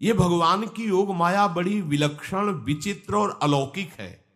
ये भगवान की योग माया बड़ी विलक्षण, विचित्र और अलौकिक है।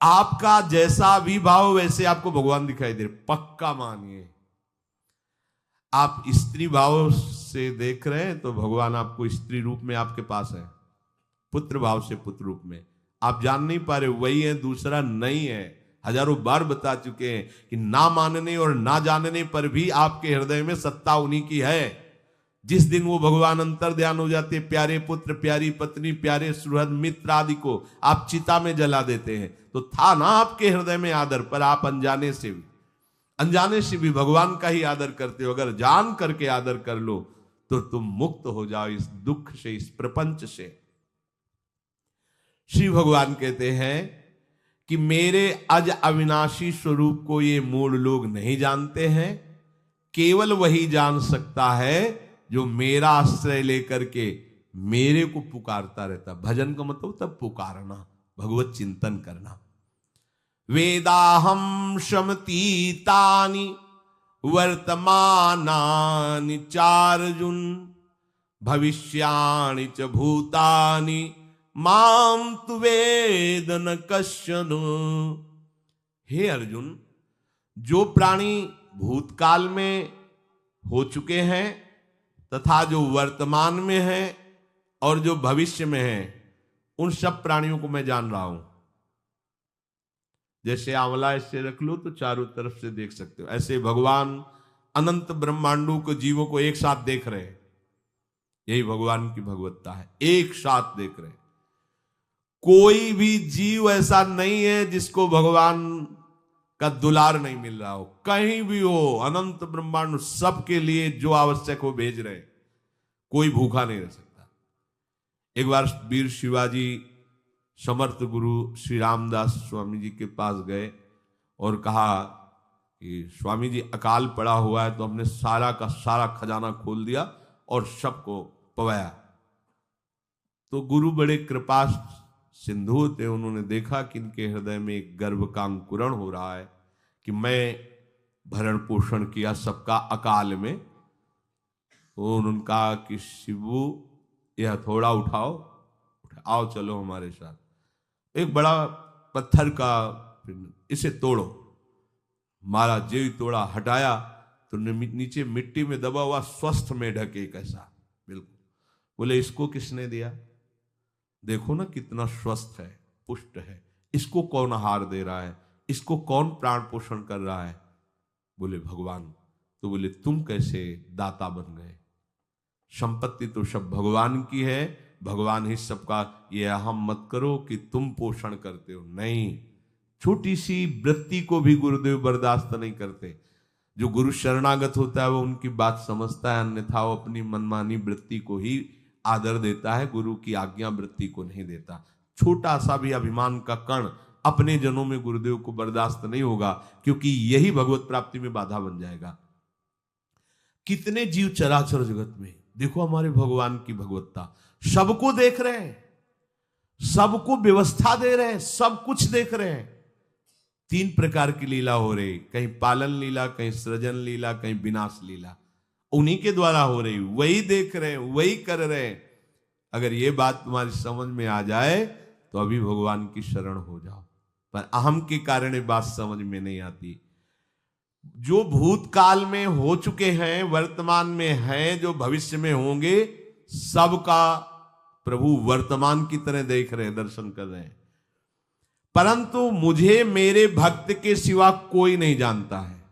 आपका जैसा भी भाव वैसे आपको भगवान दिखाई दे रहे, पक्का मानिए। आप स्त्री भाव से देख रहे हैं तो भगवान आपको स्त्री रूप में आपके पास है, पुत्र भाव से पुत्र रूप में। आप जान नहीं पा रहे, वही है, दूसरा नहीं है। हजारों बार बता चुके हैं कि ना मानने और ना जानने पर भी आपके हृदय में सत्ता उन्हीं की है। जिस दिन वो भगवान अंतर ध्यान हो जाते, प्यारे पुत्र, प्यारी पत्नी, प्यारे सुहृद मित्र आदि को आप चिता में जला देते हैं, तो था ना आपके हृदय में आदर, पर आप अनजाने से भी भगवान का ही आदर करते हो। अगर जान करके आदर कर लो तो तुम मुक्त हो जाओ इस दुख से, इस प्रपंच से। श्री भगवान कहते हैं कि मेरे अज अविनाशी स्वरूप को ये मूढ़ लोग नहीं जानते हैं। केवल वही जान सकता है जो मेरा आश्रय लेकर के मेरे को पुकारता रहता। भजन का मतलब तब पुकारना, भगवत चिंतन करना। वेदाहम शमतीतानि वर्तमानानि चार्जुन भविष्याणि च भूतानि माम तु वेद न कश्चन। हे अर्जुन, जो प्राणी भूतकाल में हो चुके हैं तथा जो वर्तमान में है और जो भविष्य में है, उन सब प्राणियों को मैं जान रहा हूं। जैसे आंवला ऐसे रख लो तो चारों तरफ से देख सकते हो, ऐसे भगवान अनंत ब्रह्मांडों को, जीवों को एक साथ देख रहे हैं। यही भगवान की भगवत्ता है, एक साथ देख रहे हैं। कोई भी जीव ऐसा नहीं है जिसको भगवान का दुलार नहीं मिल रहा हो। कहीं भी हो, अनंत ब्रह्मांड सबके लिए जो आवश्यक हो भेज रहे। कोई भूखा नहीं रह सकता। एक बार वीर शिवाजी समर्थ गुरु श्री रामदास स्वामी जी के पास गए और कहा कि स्वामी जी, अकाल पड़ा हुआ है तो हमने सारा का सारा खजाना खोल दिया और सबको पवाया। तो गुरु बड़े कृपा सिंधु थे, उन्होंने देखा कि इनके हृदय में एक गर्व का अंकुरण हो रहा है कि मैं भरण पोषण किया सबका अकाल में। तो उन्होंने कहा कि शिवू, यह थोड़ा उठाओ, आओ चलो हमारे साथ। एक बड़ा पत्थर का, इसे तोड़ो। महाराज जी तोड़ा, हटाया तो नीचे मिट्टी में दबा हुआ स्वस्थ में ढके कैसा, बिल्कुल। बोले इसको किसने दिया? देखो ना कितना स्वस्थ है, पुष्ट है। इसको कौन आहार दे रहा है? इसको कौन प्राण पोषण कर रहा है? बोले भगवान। तो बोले तुम कैसे दाता बन गए? संपत्ति तो सब भगवान की है, भगवान ही सबका। ये अहम मत करो कि तुम पोषण करते हो, नहीं। छोटी सी वृत्ति को भी गुरुदेव बर्दाश्त नहीं करते। जो गुरु शरणागत होता है वो उनकी बात समझता है, अन्यथा वो अपनी मनमानी वृत्ति को ही आदर देता है, गुरु की आज्ञा वृत्ति को नहीं देता। छोटा सा भी अभिमान का कण अपने जनों में गुरुदेव को बर्दाश्त नहीं होगा, क्योंकि यही भगवत प्राप्ति में बाधा बन जाएगा। कितने जीव चराचर जगत में, देखो हमारे भगवान की भगवत्ता, सबको देख रहे हैं, सबको व्यवस्था दे रहे हैं, सब कुछ देख रहे हैं। 3 प्रकार की लीला हो रही, कहीं पालन लीला, कहीं सृजन लीला, कहीं विनाश लीला। उन्हीं के द्वारा हो रही, वही देख रहे हैं, वही कर रहे हैं। अगर ये बात तुम्हारी समझ में आ जाए तो अभी भगवान की शरण हो जाओ। पर अहम के कारण ये बात समझ में नहीं आती। जो भूतकाल में हो चुके हैं, वर्तमान में हैं, जो भविष्य में होंगे, सबका प्रभु वर्तमान की तरह देख रहे हैं, दर्शन कर रहे हैं। परंतु मुझे मेरे भक्त के सिवा कोई नहीं जानता है।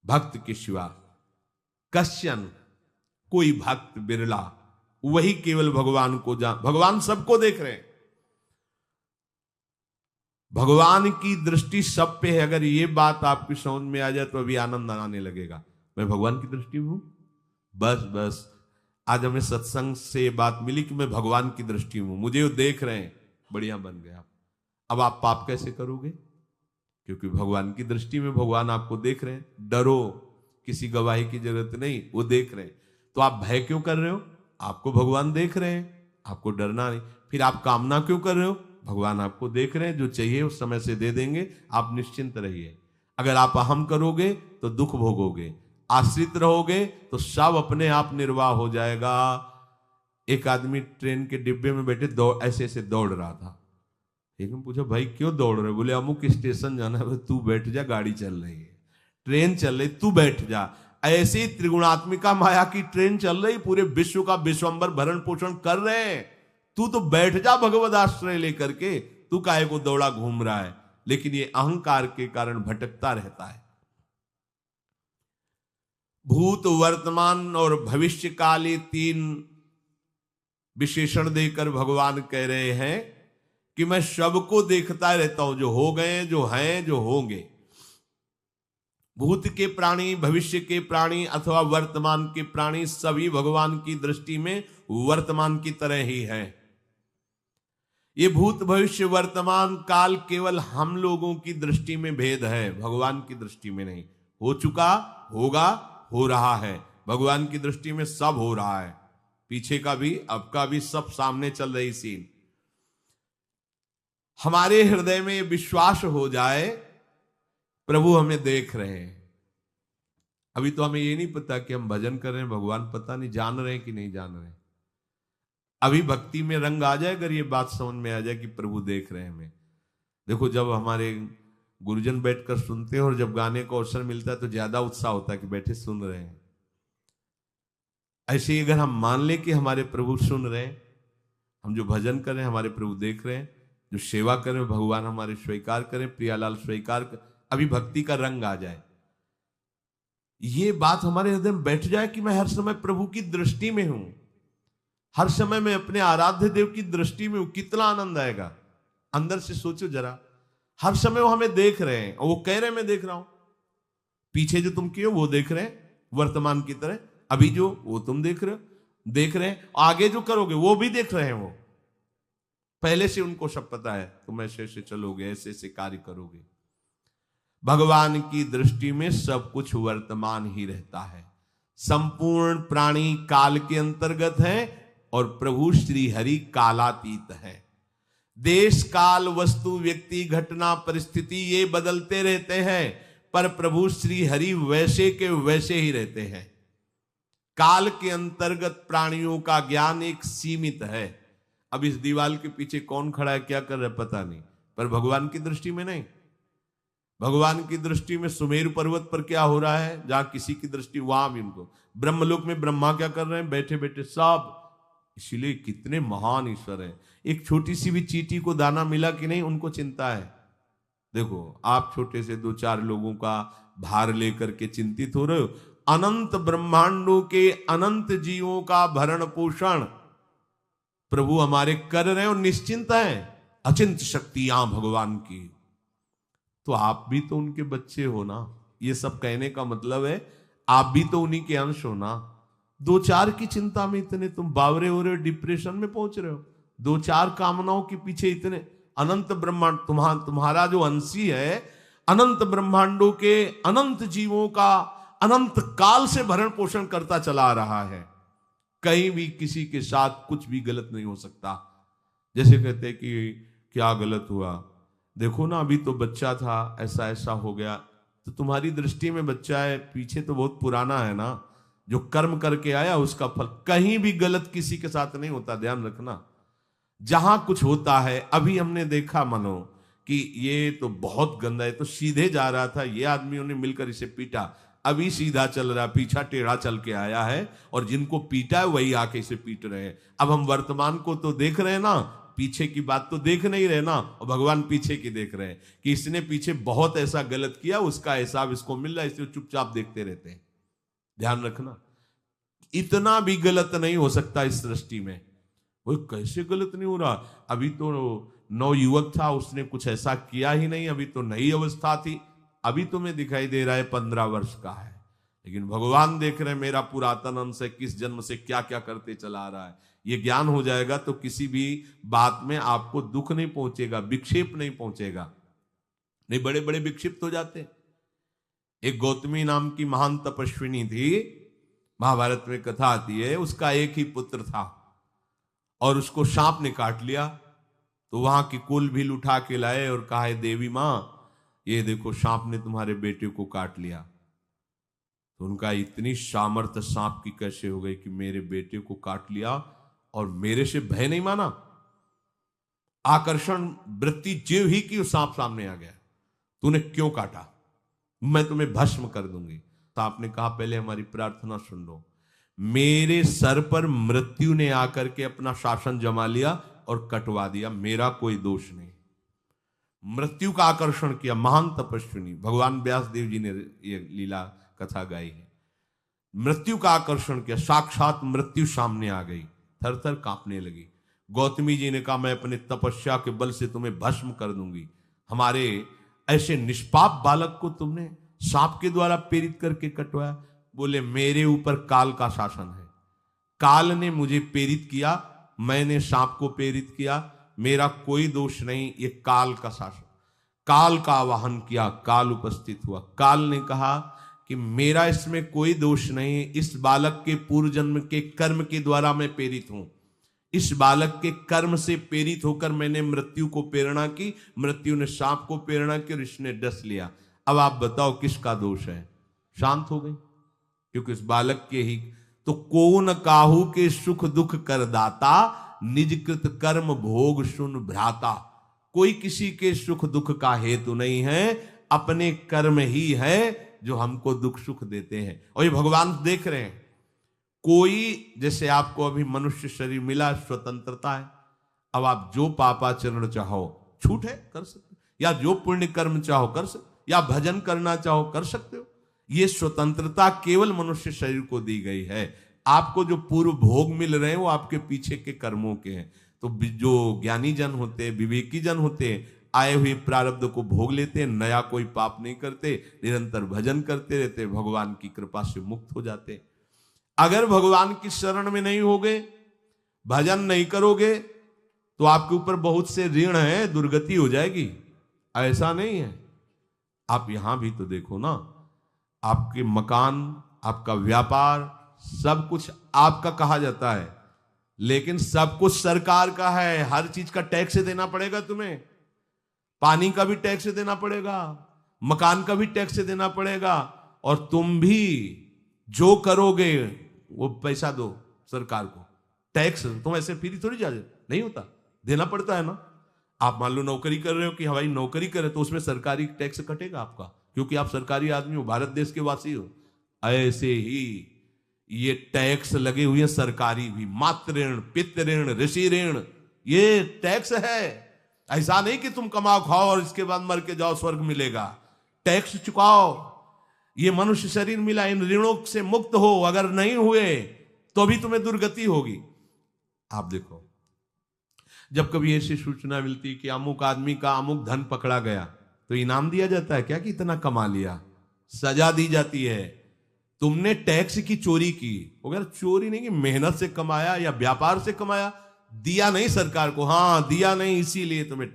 भक्त के सिवा कश्यन, कोई भक्त बिरला, वही केवल भगवान को भगवान सबको देख रहे हैं। भगवान की दृष्टि सब पे है। अगर ये बात आपकी समझ में आ जाए तो अभी आनंद आने लगेगा। मैं भगवान की दृष्टि में हूं, बस आज हमें सत्संग से बात मिली कि मैं भगवान की दृष्टि में हूं, मुझे वो देख रहे हैं, बढ़िया बन गया। अब आप पाप कैसे करोगे? क्योंकि भगवान की दृष्टि में भगवान आपको देख रहे हैं। डरो, किसी गवाही की जरूरत नहीं, वो देख रहे हैं। तो आप भय क्यों कर रहे हो? आपको भगवान देख रहे हैं, आपको डरना नहीं। फिर आप कामना क्यों कर रहे हो? भगवान आपको देख रहे हैं, जो चाहिए उस समय से दे देंगे, आप निश्चिंत रहिए। अगर आप अहम करोगे तो दुख भोगोगे, आश्रित रहोगे तो सब अपने आप निर्वाह हो जाएगा। एक आदमी ट्रेन के डिब्बे में बैठे दौड़ ऐसे ऐसे दौड़ रहा था। एक ने पूछा भाई क्यों दौड़ रहे? बोले अमुक स्टेशन जाना है। तू बैठ जा, गाड़ी चल रही है, ट्रेन चल रही, तू बैठ जा। ऐसी त्रिगुणात्मिका माया की ट्रेन चल रही, पूरे विश्व का विश्वंबर भरण पोषण कर रहे हैं, तू तो बैठ जा भगवद आश्रय लेकर के, तू काहे को दौड़ा घूम रहा है? लेकिन ये अहंकार के कारण भटकता रहता है। भूत, वर्तमान और भविष्य काल, ये 3 विशेषण देकर भगवान कह रहे हैं कि मैं सबको देखता रहता हूं, जो हो गए, जो हैं, जो होंगे। भूत के प्राणी, भविष्य के प्राणी अथवा वर्तमान के प्राणी सभी भगवान की दृष्टि में वर्तमान की तरह ही है। ये भूत, भविष्य, वर्तमान काल केवल हम लोगों की दृष्टि में भेद है, भगवान की दृष्टि में नहीं। हो चुका, होगा, हो रहा है, भगवान की दृष्टि में सब हो रहा है। पीछे का भी, अब का भी, सब सामने चल रही सीन। हमारे हृदय में विश्वास हो जाए प्रभु हमें देख रहे हैं। अभी तो हमें ये नहीं पता कि हम भजन कर रहे हैं, भगवान पता नहीं जान रहे हैं कि नहीं जान रहे हैं। अभी भक्ति में रंग आ जाए, अगर ये बात समझ में आ जाए कि प्रभु देख रहे हैं हमें। देखो, जब हमारे गुरुजन बैठकर सुनते हैं और जब गाने को अवसर मिलता है तो ज्यादा उत्साह होता है कि बैठे सुन रहे हैं। ऐसे ही अगर हम मान ले कि हमारे प्रभु सुन रहे हैं, हम जो भजन कर रहे हैं हमारे प्रभु देख रहे हैं, जो सेवा कर रहे हैं भगवान हमारे स्वीकार करें, प्रियालाल स्वीकार कर, अभी भक्ति का रंग आ जाए, ये बात हमारे हृदय में बैठ जाए कि मैं हर समय प्रभु की दृष्टि में हूं, हर समय मैं अपने आराध्य देव की दृष्टि में हूं, कितना आनंद आएगा। अंदर से सोचो जरा, हर समय वो हमें देख रहे हैं और वो कह रहे हैं मैं देख रहा हूं। पीछे जो तुम किए वो देख रहे हैं वर्तमान की तरह, अभी जो वो तुम देख रहे हो, देख रहे हैं, आगे जो करोगे वो भी देख रहे हैं। वो पहले से उनको सब पता है, तुम ऐसे ऐसे चलोगे, ऐसे ऐसे कार्य करोगे। भगवान की दृष्टि में सब कुछ वर्तमान ही रहता है। संपूर्ण प्राणी काल के अंतर्गत है और प्रभु श्री हरि कालातीत है। देश, काल, वस्तु, व्यक्ति, घटना, परिस्थिति ये बदलते रहते हैं, पर प्रभु श्री हरि वैसे के वैसे ही रहते हैं। काल के अंतर्गत प्राणियों का ज्ञान एक सीमित है। अब इस दीवार के पीछे कौन खड़ा है, क्या कर रहा है, पता नहीं, पर भगवान की दृष्टि में नहीं। भगवान की दृष्टि में सुमेरु पर्वत पर क्या हो रहा है, जहां किसी की दृष्टि, वहां भी उनको, ब्रह्मलोक में ब्रह्मा क्या कर रहे हैं, बैठे बैठे सब। इसलिए कितने महान ईश्वर हैं। एक छोटी सी भी चींटी को दाना मिला कि नहीं, उनको चिंता है। देखो, आप छोटे से 2-4 लोगों का भार लेकर के चिंतित हो रहे हो, अनंत ब्रह्मांडों के अनंत जीवों का भरण पोषण प्रभु हमारे कर रहे हैं और निश्चिंत है। अचिंत शक्तियां भगवान की, तो आप भी तो उनके बच्चे हो ना। ये सब कहने का मतलब है आप भी तो उन्हीं के अंश हो ना। 2-4 की चिंता में इतने तुम बावरे हो रहे हो, डिप्रेशन में पहुंच रहे हो, 2-4 कामनाओं के पीछे इतने। अनंत ब्रह्मांड तुम्हारा जो अंशी है, अनंत ब्रह्मांडों के अनंत जीवों का अनंत काल से भरण पोषण करता चला रहा है। कहीं भी किसी के साथ कुछ भी गलत नहीं हो सकता। जैसे कहते हैं कि क्या गलत हुआ, देखो ना अभी तो बच्चा था, ऐसा ऐसा हो गया, तो तुम्हारी दृष्टि में बच्चा है, पीछे तो बहुत पुराना है ना, जो कर्म करके आया उसका फल। कहीं भी गलत किसी के साथ नहीं होता, ध्यान रखना। जहां कुछ होता है, अभी हमने देखा मानो कि ये तो बहुत गंदा है, तो सीधे जा रहा था, ये आदमियों ने मिलकर इसे पीटा, अभी सीधा चल रहा, पीछा टेढ़ा चल के आया है, और जिनको पीटा है वही आके इसे पीट रहे हैं। अब हम वर्तमान को तो देख रहे हैं ना, पीछे की बात तो देख नहीं रहे ना, और भगवान पीछे की देख रहे हैं कि इसने पीछे बहुत ऐसा गलत किया, उसका हिसाब इसको मिल रहा है, इसलिए चुपचाप देखते रहते हैं। ध्यान रखना, इतना भी गलत नहीं हो सकता इस सृष्टि में। वो कैसे गलत नहीं हो रहा, अभी तो नवयुवक था, उसने कुछ ऐसा किया ही नहीं, अभी तो नई अवस्था थी, अभी तुम्हें दिखाई दे रहा है 15 वर्ष का है, लेकिन भगवान देख रहे हैं मेरा पुरातन अंश है, किस जन्म से क्या क्या करते चला आ रहा है। ये ज्ञान हो जाएगा तो किसी भी बात में आपको दुख नहीं पहुंचेगा, विक्षेप नहीं पहुंचेगा। नहीं, बड़े बड़े विक्षिप्त हो जाते। एक गौतमी नाम की महान तपस्विनी थी, महाभारत में कथा आती है, उसका एक ही पुत्र था और उसको सांप ने काट लिया। तो वहां की कुल भील उठा के लाए और कहा है देवी मां, ये देखो सांप ने तुम्हारे बेटे को काट लिया। तो उनका इतनी सामर्थ्य सांप की कैसे हो गई कि मेरे बेटे को काट लिया और मेरे से भय नहीं माना। आकर्षण वृत्ति जीव ही की सांप सामने आ गया, तूने क्यों काटा, मैं तुम्हें भस्म कर दूंगी। तो आपने कहा पहले हमारी प्रार्थना सुन लो। मेरे सर पर मृत्यु ने आकर के अपना शासन जमा लिया और कटवा दिया, मेरा कोई दोष नहीं। मृत्यु का आकर्षण किया, महान तपस्विनी भगवान व्यास देव जी ने ये लीला कथा गाई है। मृत्यु का आकर्षण किया, साक्षात मृत्यु सामने आ गई, थर थर कांपने लगी। गौतमी जी ने कहा मैं अपने तपस्या के बल से तुम्हें भस्म कर दूंगी। हमारे ऐसे निष्पाप बालक को तुमने सांप के द्वारा प्रेरित करके कटवाया। बोले मेरे ऊपर काल का शासन है, काल ने मुझे प्रेरित किया, मैंने सांप को प्रेरित किया, मेरा कोई दोष नहीं, ये काल का शासन। काल का आवाहन किया, काल उपस्थित हुआ। काल ने कहा कि मेरा इसमें कोई दोष नहीं, इस बालक के पूर्व जन्म के कर्म के द्वारा मैं प्रेरित हूं। इस बालक के कर्म से प्रेरित होकर मैंने मृत्यु को प्रेरणा की, मृत्यु ने सांप को प्रेरणा की और इसने डस लिया। अब आप बताओ किसका दोष है? शांत हो गई, क्योंकि इस बालक के ही तो कौन काहू के सुख दुख कर दाता, निज कृत कर्म भोग सुन भ्राता। कोई किसी के सुख दुख का हेतु नहीं है, अपने कर्म ही है जो हमको दुख सुख देते हैं। और ये भगवान देख रहे हैं। कोई जैसे आपको अभी मनुष्य शरीर मिला, स्वतंत्रता है, अब आप जो पापाचरण चाहो छूट है कर सकते हो, या जो पुण्य कर्म चाहो कर सकते, या भजन करना चाहो कर सकते हो। ये स्वतंत्रता केवल मनुष्य शरीर को दी गई है। आपको जो पूर्व भोग मिल रहे हैं वो आपके पीछे के कर्मों के हैं। तो जो ज्ञानी जन होते हैं, विवेकी जन होते हैं, आए हुए प्रारब्ध को भोग लेते हैं, नया कोई पाप नहीं करते, निरंतर भजन करते रहते, भगवान की कृपा से मुक्त हो जाते। अगर भगवान की शरण में नहीं होगे, भजन नहीं करोगे, तो आपके ऊपर बहुत से ऋण है, दुर्गति हो जाएगी। ऐसा नहीं है। आप यहां भी तो देखो ना, आपके मकान, आपका व्यापार, सब कुछ आपका कहा जाता है, लेकिन सब कुछ सरकार का है। हर चीज का टैक्स देना पड़ेगा तुम्हें। पानी का भी टैक्स देना पड़ेगा, मकान का भी टैक्स देना पड़ेगा, और तुम भी जो करोगे वो पैसा दो सरकार को। टैक्स तुम ऐसे फ्री थोड़ी जा नहीं होता, देना पड़ता है ना। आप मान लो नौकरी कर रहे हो कि हवाई नौकरी करे, तो उसमें सरकारी टैक्स कटेगा आपका, क्योंकि आप सरकारी आदमी हो, भारत देश के वासी हो। ऐसे ही ये टैक्स लगे हुए हैं सरकारी भी, मातृ ऋण, पितृ ऋण, ऋषि ऋण, ये टैक्स है। ऐसा नहीं कि तुम कमाओ खाओ और इसके बाद मर के जाओ स्वर्ग मिलेगा। टैक्स चुकाओ। ये मनुष्य शरीर मिला, इन ऋणों से मुक्त हो। अगर नहीं हुए तो भी तुम्हें दुर्गति होगी। आप देखो, जब कभी ऐसी सूचना मिलती कि अमुक आदमी का अमुक धन पकड़ा गया, तो इनाम दिया जाता है क्या कि इतना कमा लिया? सजा दी जाती है। तुमने टैक्स की चोरी की, अगर चोरी नहीं की, मेहनत से कमाया या व्यापार से कमाया, दिया नहीं सरकार को, हाँ दिया नहीं, इसीलिए तुम्हें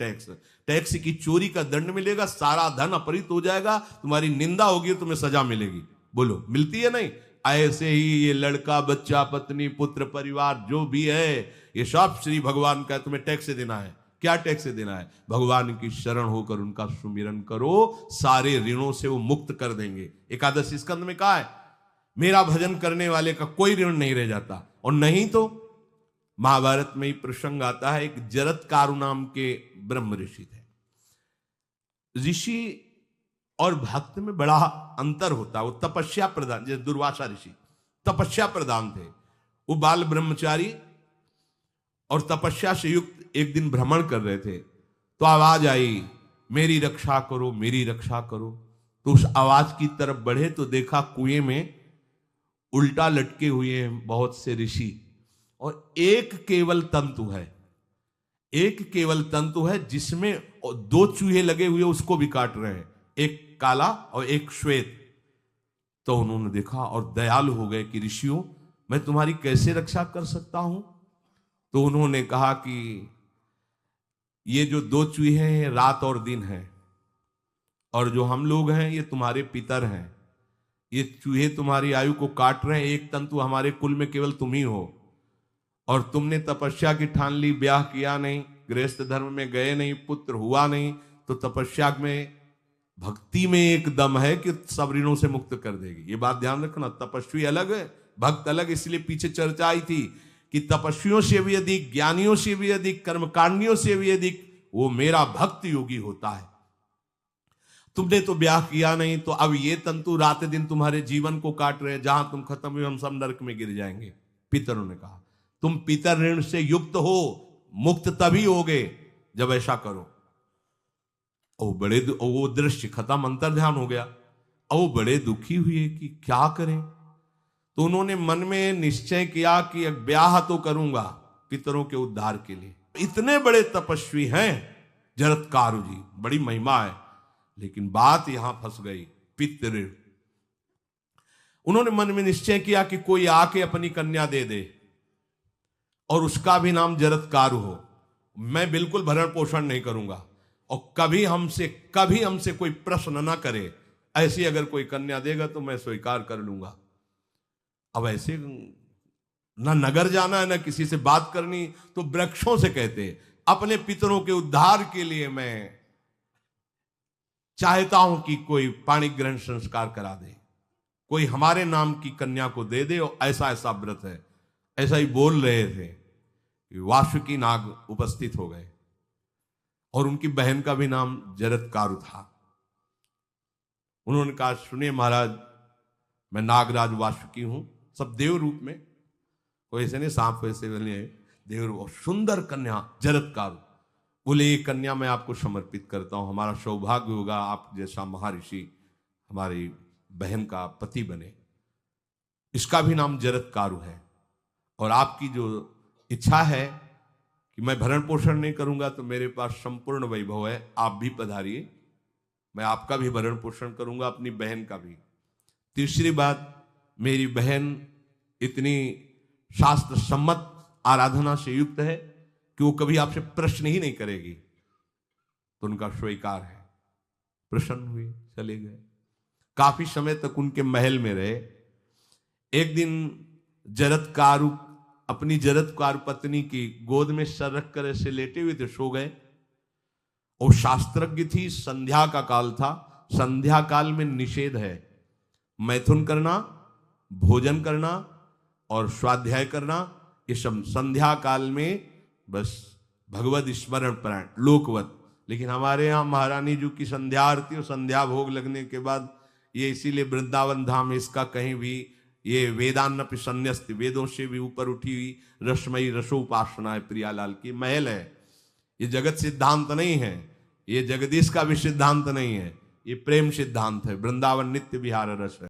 टैक्स की चोरी का दंड मिलेगा, सारा धन अपहृत हो जाएगा, तुम्हारी निंदा होगी, तुम्हें सजा मिलेगी। बोलो मिलती है नहीं? ऐसे ही ये लड़का, बच्चा, पत्नी, पुत्र, परिवार जो भी है, ये सब श्री भगवान का तुम्हें टैक्स देना है। क्या टैक्स देना है? भगवान की शरण होकर उनका सुमिरन करो, सारे ऋणों से वो मुक्त कर देंगे। एकादश स्कंद में कहा है, मेरा भजन करने वाले का कोई ऋण नहीं रह जाता। और नहीं तो महाभारत में ही प्रसंग आता है, एक जरत्कारु नाम के ब्रह्म ऋषि थे। ऋषि और भक्त में बड़ा अंतर होता है। वो तपस्या प्रधान, जैसे दुर्वासा ऋषि तपस्या प्रधान थे, वो बाल ब्रह्मचारी और तपस्या से युक्त एक दिन भ्रमण कर रहे थे, तो आवाज आई, मेरी रक्षा करो, मेरी रक्षा करो। तो उस आवाज की तरफ बढ़े तो देखा कुएं में उल्टा लटके हुए हैं बहुत से ऋषि, और एक केवल तंतु है, एक केवल तंतु है जिसमें दो चूहे लगे हुए, उसको भी काट रहे हैं, एक काला और एक श्वेत। तो उन्होंने देखा और दयालु हो गए कि ऋषियों, मैं तुम्हारी कैसे रक्षा कर सकता हूं? तो उन्होंने कहा कि ये जो दो चूहे हैं रात और दिन है, और जो हम लोग हैं ये तुम्हारे पितर हैं। ये चूहे तुम्हारी आयु को काट रहे हैं, एक तंतु हमारे कुल में केवल तुम ही हो, और तुमने तपस्या की ठान ली, ब्याह किया नहीं, गृहस्थ धर्म में गए नहीं, पुत्र हुआ नहीं, तो तपस्या में, भक्ति में एक दम है कि सब ऋणों से मुक्त कर देगी। ये बात ध्यान रखना। तपस्वी अलग है, भक्त अलग। इसलिए पीछे चर्चा आई थी कि तपस्वियों से भी अधिक, ज्ञानियों से भी अधिक, कर्मकांडियों से भी अधिक वो मेरा भक्त योगी होता है। तुमने तो ब्याह किया नहीं, तो अब ये तंतु रात दिन तुम्हारे जीवन को काट रहे हैं, जहां तुम खत्म हुए हम सब नरक में गिर जाएंगे। पितरों ने कहा तुम पितर ऋण से युक्त हो, मुक्त तभी होगे जब ऐसा करो। वो दृश्य खत्म, अंतर ध्यान हो गया। वो बड़े दुखी हुए कि क्या करें। तो उन्होंने मन में निश्चय किया कि अब ब्याह तो करूंगा पितरों के उद्धार के लिए। इतने बड़े तपस्वी हैं जरत्कारु जी, बड़ी महिमा है, लेकिन बात यहां फंस गई, पितृ। उन्होंने मन में निश्चय किया कि कोई आके अपनी कन्या दे दे और उसका भी नाम जरत्कारु हो। मैं बिल्कुल भरण पोषण नहीं करूंगा और कभी हमसे कोई प्रश्न ना करे। ऐसी अगर कोई कन्या देगा तो मैं स्वीकार कर लूंगा। अब ऐसे ना नगर जाना है ना किसी से बात करनी, तो वृक्षों से कहते अपने पितरों के उद्धार के लिए मैं चाहता हूं कि कोई पाणी ग्रहण संस्कार करा दे, कोई हमारे नाम की कन्या को दे दे, और ऐसा ऐसा व्रत है। ऐसा ही बोल रहे थे कि वासुकी नाग उपस्थित हो गए और उनकी बहन का भी नाम जरत्कारु था। उन्होंने कहा सुनिए महाराज, मैं नागराज वासुकी हूं, सब देव रूप में, कोई ऐसे नहीं सांप वैसे बने, देव रूप, सुंदर कन्या जरत्कारु। बोले ये कन्या मैं आपको समर्पित करता हूं, हमारा सौभाग्य होगा आप जैसा महर्षि हमारी बहन का पति बने। इसका भी नाम जरत्कारु है और आपकी जो इच्छा है कि मैं भरण पोषण नहीं करूंगा तो मेरे पास संपूर्ण वैभव है, आप भी पधारिए, मैं आपका भी भरण पोषण करूंगा, अपनी बहन का भी। तीसरी बात, मेरी बहन इतनी शास्त्र सम्मत आराधना से युक्त है कि वो कभी आपसे प्रश्न ही नहीं करेगी, तो उनका स्वीकार है। प्रसन्न हुए, चले गए। काफी समय तक उनके महल में रहे। एक दिन जरत्कारु अपनी जरत्कारु पत्नी की गोद में सर रख कर ऐसे लेटे हुए थे, सो गए। और शास्त्रज्ञ थी, संध्या का काल था। संध्या काल में निषेध है मैथुन करना, भोजन करना और स्वाध्याय करना, ये सब संध्या काल में बस भगवत स्मरण प्राण लोकवत। लेकिन हमारे यहाँ महारानी जी की संध्या आरती और संध्या भोग लगने के बाद ये इसीलिए वृंदावन धाम इसका कहीं भी ये वेदान्नपि संन्यस्त, वेदों से भी ऊपर उठी हुई रसमयी रसोपासना है। प्रियालाल की महल है। ये जगत सिद्धांत नहीं है, ये जगदीश का भी सिद्धांत नहीं है, ये प्रेम सिद्धांत है। वृंदावन नित्य विहार रस है।